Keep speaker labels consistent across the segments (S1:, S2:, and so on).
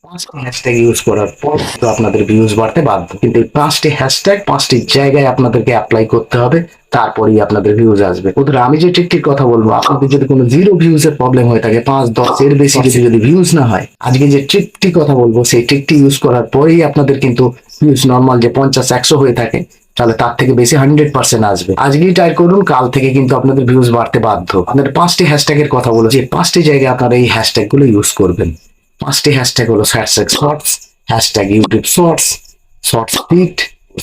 S1: পাঁচটি hashtag use করার পর তো আপনাদের ভিউজ বাড়তে বাধ্য, কিন্তু এই পাঁচটি হ্যাশট্যাগ পাঁচটি জায়গায় আপনাদেরকে অ্যাপ্লাই করতে হবে, তারপরেই আপনাদের ভিউজ আসবে। বন্ধুরা, আমি যে ট্রিকটির কথা বলবো, আপনাদের যদি কোনো জিরো ভিউজ এর প্রবলেম হয়ে থাকে, 5-10 এর বেশি যদি ভিউজ না হয়, আজকে যে ট্রিকটি কথা বলবো সেই ট্রিকটি ইউজ করার পরেই আপনাদের কিন্তু ভিউজ নর্মাল যে 50-100 হয়ে থাকে, তাহলে তার থেকে বেশি 100% আসবে। আজকেই ট্রাই করুন, কাল থেকে কিন্তু আপনাদের ভিউজ বাড়তে বাধ্য। আপনাদের পাঁচটি হ্যাশট্যাগ এর কথা বলে, যে পাঁচটি জায়গায় আপনারা এই হ্যাশট্যাগ গুলো ইউজ করবেন। পাঁচটি হ্যাশট্যাগ হলো hashtag shorts, hashtag YouTube shorts, shorts feed,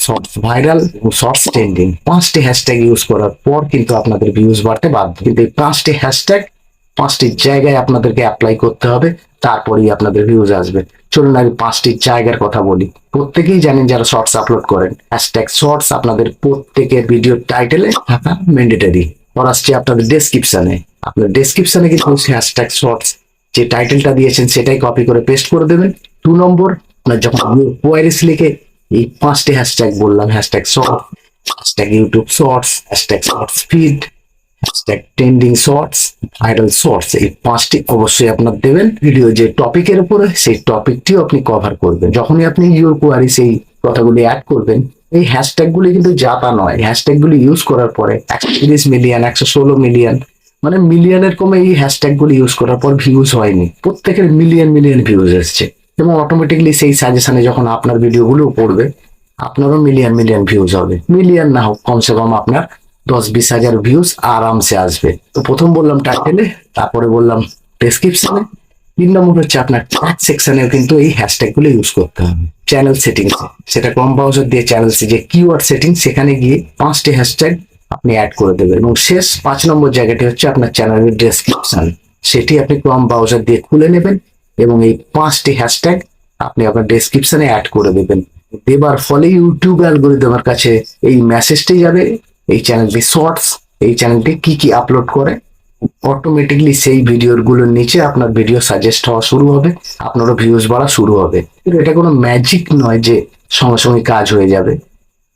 S1: shorts viral এবং শর্টস ট্রেন্ডিং। পাঁচটি হ্যাশট্যাগ ইউজ করার পর কিন্তু আপনাদের ভিউজ বাড়তে বাধ্য, কিন্তু এই পাঁচটি হ্যাশট্যাগ পাঁচটি জায়গায় আপনাদেরকে অ্যাপ্লাই করতে হবে, তারপরেই আপনাদের ভিউজ আসবে। চলুন আমি পাঁচটি জায়গার কথা বলি। প্রত্যেকেই জানেন যারা শর্টস আপলোড করেন, হ্যাশট্যাগ শর্টস আপনাদের প্রত্যেকের ভিডিও টাইটেলে থাকা ম্যান্ডেটরি। আর আসছে আপনাদের ডেসক্রিপশনে, আপনার ডেসক্রিপশনে কিন্তু হ্যাশট্যাগ শর্টস যে টাইটেলটা দিয়েছেন সেটাই কপি করে পেস্ট করে দেবেন। 2 নম্বর, আপনার যখন কোয়ারিজ লিখে এই পাঁচটি হ্যাশট্যাগ বললাম, hashtag short, hashtag YouTube shorts, hashtag shorts feed, hashtag trending shorts, viral shorts, এই পাঁচটি অবশ্যই আপনার দেবেন। ভিডিও যে টপিকের উপরে সেই টপিকটিও আপনি কভার করবেন। যখনই আপনি ইউর কোয়ারি সেই কথাগুলি অ্যাড করবেন, এই হ্যাশট্যাগ গুলি কিন্তু যাতা নয়, হ্যাশট্যাগ গুলি ইউজ করার পরে 130 মিলিয়ন, 116 মিলিয়ন, মানে মিলিয়নের কমে এই হ্যাশট্যাগ গুলি ইউজ করার পর ভিউজ হয়নি, প্রত্যেকের মিলিয়ন মিলিয়ন ভিউজ এসছে। এবং অটোমেটিকলি সেই সাজেশনে যখন আপনার ভিডিও গুলো পড়বে, আপনারও মিলিয়ন মিলিয়ন ভিউজ হবে। মিলিয়ন না হোক, কমসে কম আপনার 10-20 হাজার ভিউজ আরামসে আসবে। তো প্রথম বললাম টাইটেলে, তারপরে বললাম ডেসক্রিপশনে, 3 নম্বর হচ্ছে আপনার ট্যাগ সেকশনেও কিন্তু এই হ্যাশট্যাগ গুলো ইউজ করতে হবে। চ্যানেল সেটিংস, সেটা কম ব্রাউজার দিয়ে চ্যানেল যে কিওয়ার্ড সেটিং, সেখানে গিয়ে পাঁচটি হ্যাশট্যাগ আপনি অ্যাড করে দেবেন। এবং শেষ 5 নম্বর জায়গাটি হচ্ছে আপনার চ্যানেলের ডেসক্রিপশন, সেটি আপনি ক্রম ব্রাউজার দিয়ে খুলে নেবেন এবং এই পাঁচটি হ্যাশট্যাগ আপনি আপনার ডেসক্রিপশনে অ্যাড করে দেবেন। দেবার ফলে ইউটিউব অ্যালগরিদমের কাছে এই মেসেজটি যাবে, এই চ্যানেলটি শর্টস, এই চ্যানেলটি কি কি আপলোড করে, অটোমেটিকলি সেই ভিডিওর গুলোর নিচে আপনার ভিডিও সাজেস্ট হওয়া শুরু হবে, আপনারও ভিউজ বাড়া শুরু হবে। কিন্তু এটা কোনো ম্যাজিক নয় যে সঙ্গে সঙ্গে কাজ হয়ে যাবে।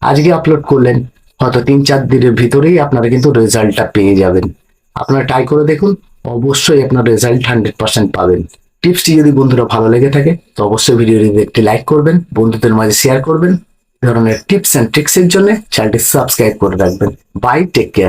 S1: আজকে আপলোড করলেন, হয়তো 3-4 দিনের ভিতরেই আপনারা কিন্তু রেজাল্টটা পেয়ে যাবেন। আপনারা ট্রাই করে দেখুন, অবশ্যই আপনার রেজাল্ট 100% পাবেন। টিপসটি যদি বন্ধুরা ভালো লেগে থাকে তো অবশ্যই ভিডিওটি একটি লাইক করবেন, বন্ধুদের মাঝে শেয়ার করবেন। এই ধরনের টিপস এন্ড ট্রিক্স এর জন্য চ্যানেলটি সাবস্ক্রাইব করে রাখবেন। Bye, take care.